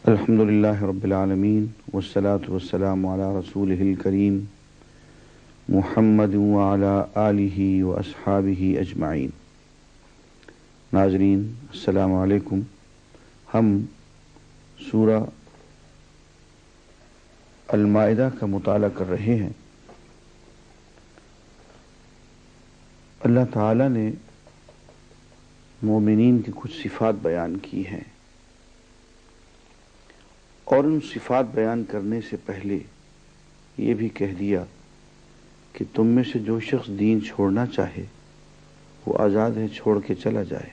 الحمد للہ رب العالمین والصلاة والسلام علی رسولہ الکریم محمد وعلی آلہ واصحابہ اجمعین۔ ناظرین السلام علیکم۔ ہم سورہ المائدہ کا مطالعہ کر رہے ہیں۔ اللہ تعالیٰ نے مومنین کی کچھ صفات بیان کی ہیں، اور ان صفات بیان کرنے سے پہلے یہ بھی کہہ دیا کہ تم میں سے جو شخص دین چھوڑنا چاہے وہ آزاد ہے، چھوڑ کے چلا جائے۔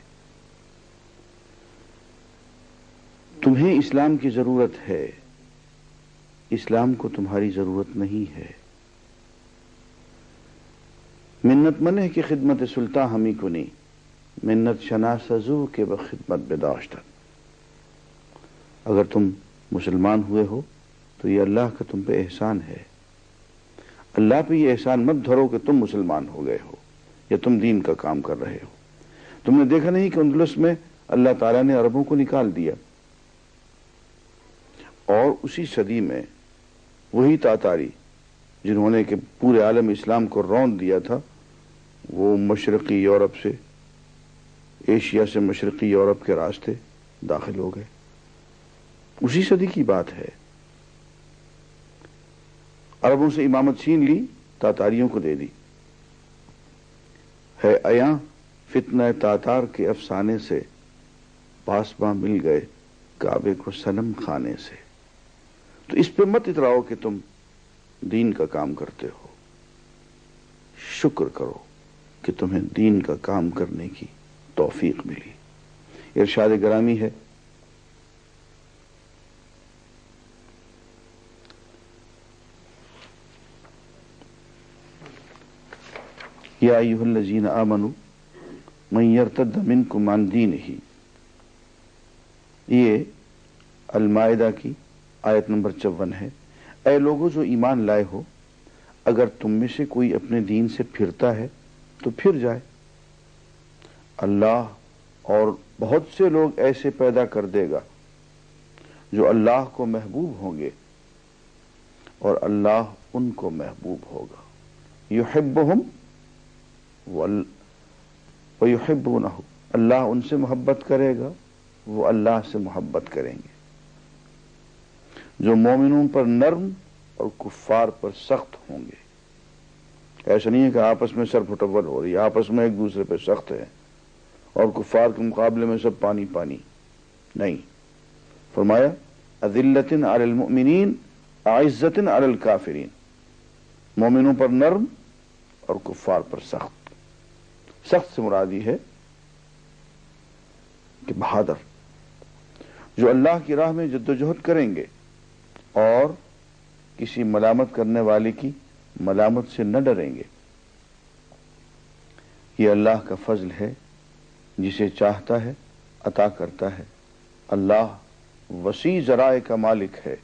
تمہیں اسلام کی ضرورت ہے، اسلام کو تمہاری ضرورت نہیں ہے۔ منت منہ کی خدمت سلطان ہمی کنی، منت شناسزو کے بخدمت بداشتن۔ اگر تم مسلمان ہوئے ہو تو یہ اللہ کا تم پہ احسان ہے۔ اللہ پہ یہ احسان مت دھرو کہ تم مسلمان ہو گئے ہو یا تم دین کا کام کر رہے ہو۔ تم نے دیکھا نہیں کہ اندلس میں اللہ تعالیٰ نے عربوں کو نکال دیا، اور اسی صدی میں وہی تاتاری جنہوں نے کہ پورے عالم اسلام کو روند دیا تھا، وہ مشرقی یورپ سے، ایشیا سے مشرقی یورپ کے راستے داخل ہو گئے۔ اسی صدی کی بات ہے۔ عربوں سے امامت چھین لی، تاتاریوں کو دے دی۔ ہے ایاں فتنہ تاتار کے افسانے سے، پاسباں مل گئے کعبے کو صنم خانے سے۔ تو اس پہ مت اتراؤ کہ تم دین کا کام کرتے ہو، شکر کرو کہ تمہیں دین کا کام کرنے کی توفیق ملی۔ ارشاد گرامی ہے، یا ایھا الذین آمنوا من یرتد منکم عن دینہ۔ یہ المائدہ کی آیت نمبر 54 ہے۔ اے لوگوں جو ایمان لائے ہو، اگر تم میں سے کوئی اپنے دین سے پھرتا ہے تو پھر جائے۔ اللہ اور بہت سے لوگ ایسے پیدا کر دے گا جو اللہ کو محبوب ہوں گے، اور اللہ ان کو محبوب ہوگا۔ یحبہم وَيُحِبُّونَهُ، اللہ ان سے محبت کرے گا، وہ اللہ سے محبت کریں گے۔ جو مومنوں پر نرم اور کفار پر سخت ہوں گے۔ ایسا نہیں ہے کہ آپس میں سر پھٹول ہو رہی، آپس میں ایک دوسرے پہ سخت ہے اور کفار کے مقابلے میں سب پانی پانی نہیں۔ فرمایا اذلۃ علی المؤمنین اعزۃ علی الکافرین، مومنوں پر نرم اور کفار پر سخت۔ سخت سے مرادی ہے کہ بہادر، جو اللہ کی راہ میں جدوجہد کریں گے اور کسی ملامت کرنے والے کی ملامت سے نہ ڈریں گے۔ یہ اللہ کا فضل ہے، جسے چاہتا ہے عطا کرتا ہے۔ اللہ وسیع ذرائع کا مالک ہے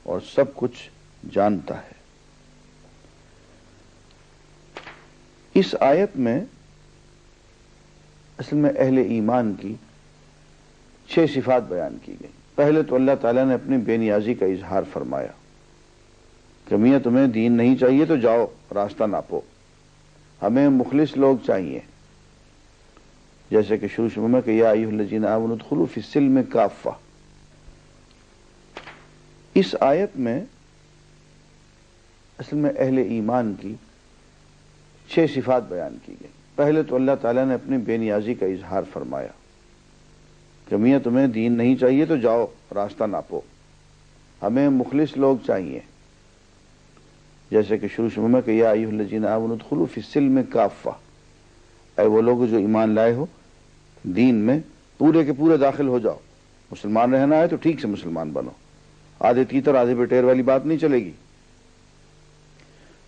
اور سب کچھ جانتا ہے۔ اس آیت میں اصل میں اہل ایمان کی 6 صفات بیان کی گئی۔ پہلے تو اللہ تعالیٰ نے اپنی بے نیازی کا اظہار فرمایا کہ میاں تمہیں دین نہیں چاہیے تو جاؤ، راستہ ناپو، ہمیں مخلص لوگ چاہیے۔ جیسے کہ شروع میں کہ یا ایھا الذین آمنوا ادخلوا فی السلم کافہ۔ اس آیت میں اصل میں اہل ایمان کی 6 صفات بیان کی گئی۔ پہلے تو اللہ تعالیٰ نے اپنی بے نیازی کا اظہار فرمایا کہ میاں تمہیں دین نہیں چاہیے تو جاؤ، راستہ ناپو، ہمیں مخلص لوگ چاہیے۔ جیسے کہ شروع میں کہ یا ایھا الذین آمنوا ادخلوا فی السلم کافہ، اے وہ لوگ جو ایمان لائے ہو، دین میں پورے کے پورے داخل ہو جاؤ۔ مسلمان رہنا ہے تو ٹھیک سے مسلمان بنو، آدھے تیتر آدھے بٹیر والی بات نہیں چلے گی۔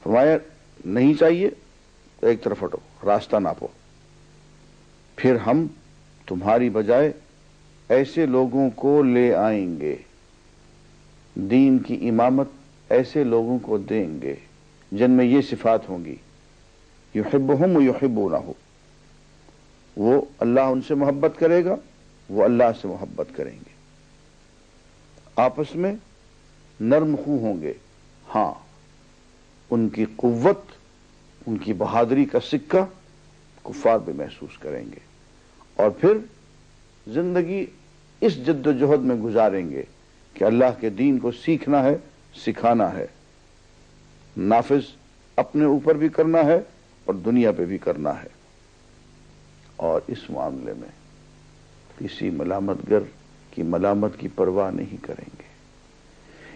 فرمایا نہیں چاہیے تو ایک طرف ہٹو، راستہ ناپو، پھر ہم تمہاری بجائے ایسے لوگوں کو لے آئیں گے، دین کی امامت ایسے لوگوں کو دیں گے جن میں یہ صفات ہوں گی، یحبہم ویحبونہ، وہ اللہ ان سے محبت کرے گا، وہ اللہ سے محبت کریں گے۔ آپس میں نرم خو ہوں گے، ہاں ان کی قوت، ان کی بہادری کا سکہ کفار بھی محسوس کریں گے، اور پھر زندگی اس جد و جہد میں گزاریں گے کہ اللہ کے دین کو سیکھنا ہے، سکھانا ہے، نافذ اپنے اوپر بھی کرنا ہے اور دنیا پہ بھی کرنا ہے، اور اس معاملے میں کسی ملامت گر کی ملامت کی پرواہ نہیں کریں گے،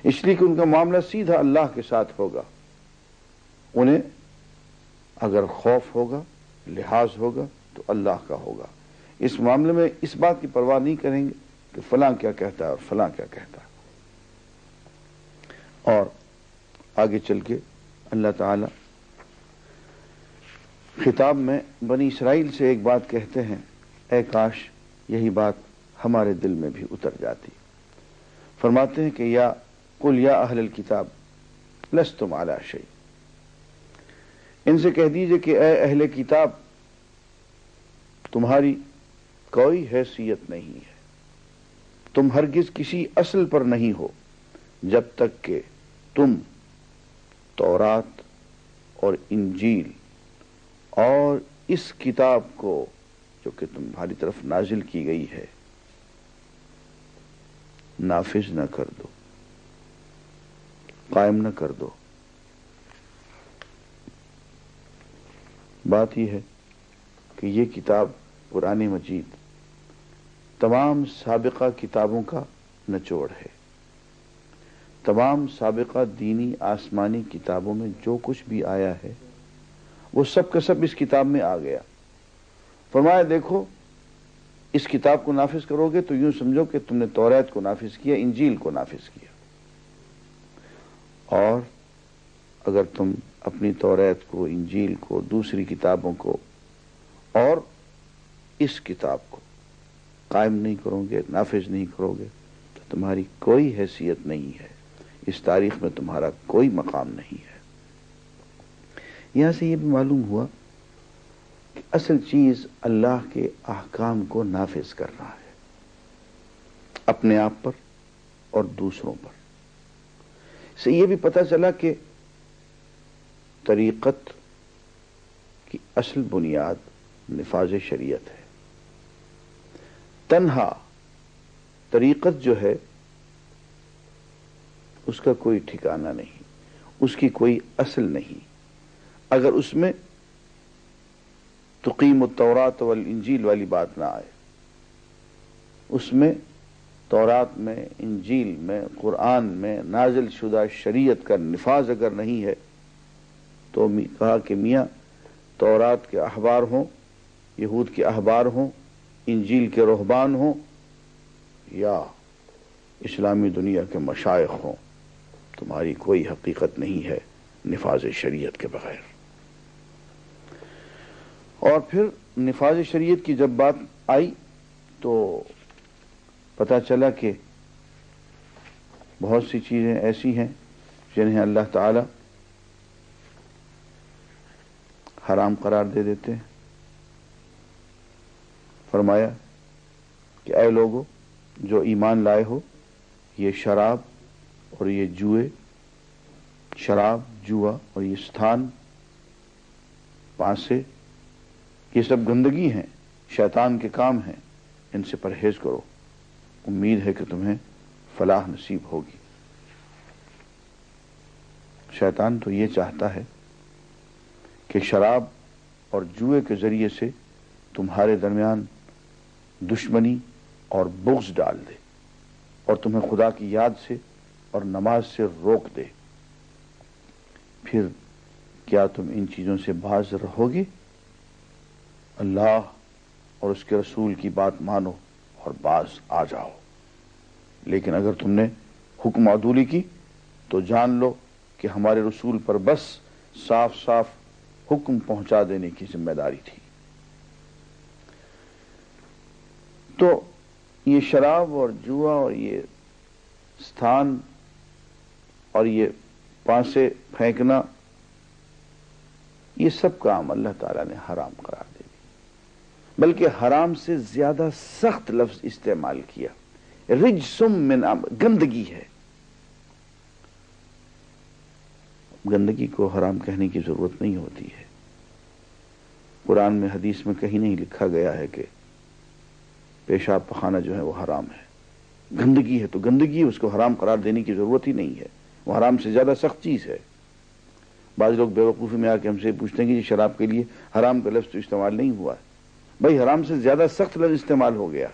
اس لیے کہ ان کا معاملہ سیدھا اللہ کے ساتھ ہوگا۔ انہیں اگر خوف ہوگا، لحاظ ہوگا تو اللہ کا ہوگا، اس معاملے میں اس بات کی پرواہ نہیں کریں گے کہ فلاں کیا کہتا ہے اور فلاں کیا کہتا ہے۔ اور آگے چل کے اللہ تعالی خطاب میں بنی اسرائیل سے ایک بات کہتے ہیں، اے کاش یہی بات ہمارے دل میں بھی اتر جاتی۔ فرماتے ہیں کہ یا قل یا اہل الکتاب لستم علی شیء، ان سے کہہ دیجئے کہ اے اہل کتاب تمہاری کوئی حیثیت نہیں ہے، تم ہرگز کسی اصل پر نہیں ہو جب تک کہ تم تورات اور انجیل اور اس کتاب کو جو کہ تمہاری طرف نازل کی گئی ہے نافذ نہ کر دو، قائم نہ کر دو۔ بات یہ ہے کہ یہ کتاب قرآن مجید تمام سابقہ کتابوں کا نچوڑ ہے، تمام سابقہ دینی آسمانی کتابوں میں جو کچھ بھی آیا ہے وہ سب کا سب اس کتاب میں آ گیا۔ فرمایا دیکھو اس کتاب کو نافذ کرو گے تو یوں سمجھو کہ تم نے توریت کو نافذ کیا، انجیل کو نافذ کیا، اور اگر تم اپنی توریت کو، انجیل کو، دوسری کتابوں کو اور اس کتاب کو قائم نہیں کرو گے، نافذ نہیں کرو گے تو تمہاری کوئی حیثیت نہیں ہے، اس تاریخ میں تمہارا کوئی مقام نہیں ہے۔ یہاں سے یہ بھی معلوم ہوا کہ اصل چیز اللہ کے احکام کو نافذ کرنا ہے، اپنے آپ پر اور دوسروں پر۔ اس سے یہ بھی پتہ چلا کہ طریقت کی اصل بنیاد نفاذ شریعت ہے۔ تنہا طریقت جو ہے اس کا کوئی ٹھکانہ نہیں، اس کی کوئی اصل نہیں۔ اگر اس میں تقیم التورات والانجیل والی بات نہ آئے، اس میں تورات میں، انجیل میں، قرآن میں نازل شدہ شریعت کا نفاذ اگر نہیں ہے تو کہا کہ میاں تورات کے احبار ہوں، یہود کے احبار ہوں، انجیل کے رہبان ہوں، یا اسلامی دنیا کے مشائخ ہوں، تمہاری کوئی حقیقت نہیں ہے نفاذ شریعت کے بغیر۔ اور پھر نفاذ شریعت کی جب بات آئی تو پتہ چلا کہ بہت سی چیزیں ایسی ہیں جنہیں اللہ تعالی حرام قرار دے دیتے ہیں۔ فرمایا کہ اے لوگو جو ایمان لائے ہو، یہ شراب اور یہ جوئے، شراب، جوا اور یہ ستھان، پانسے، یہ سب گندگی ہیں، شیطان کے کام ہیں، ان سے پرہیز کرو، امید ہے کہ تمہیں فلاح نصیب ہوگی۔ شیطان تو یہ چاہتا ہے کہ شراب اور جوئے کے ذریعے سے تمہارے درمیان دشمنی اور بغض ڈال دے، اور تمہیں خدا کی یاد سے اور نماز سے روک دے۔ پھر کیا تم ان چیزوں سے باز رہو گے؟ اللہ اور اس کے رسول کی بات مانو اور باز آ جاؤ۔ لیکن اگر تم نے حکم عدولی کی تو جان لو کہ ہمارے رسول پر بس صاف صاف حکم پہنچا دینے کی ذمہ داری تھی۔ تو یہ شراب اور جوا اور یہ ستھان اور یہ پانسے پھینکنا، یہ سب کام اللہ تعالیٰ نے حرام قرار دے دی، بلکہ حرام سے زیادہ سخت لفظ استعمال کیا رجسم من گندگی ہے. گندگی کو حرام کہنے کی ضرورت نہیں ہوتی ہے. قرآن میں حدیث میں کہیں نہیں لکھا گیا ہے کہ پیشاب پخانہ جو ہے وہ حرام ہے. گندگی ہے تو گندگی، اس کو حرام قرار دینے کی ضرورت ہی نہیں ہے. وہ حرام سے زیادہ سخت چیز ہے. بعض لوگ بیوقوفی میں آ کے ہم سے پوچھتے ہیں کہ شراب کے لیے حرام کا لفظ تو استعمال نہیں ہوا ہے. بھائی حرام سے زیادہ سخت لفظ استعمال ہو گیا.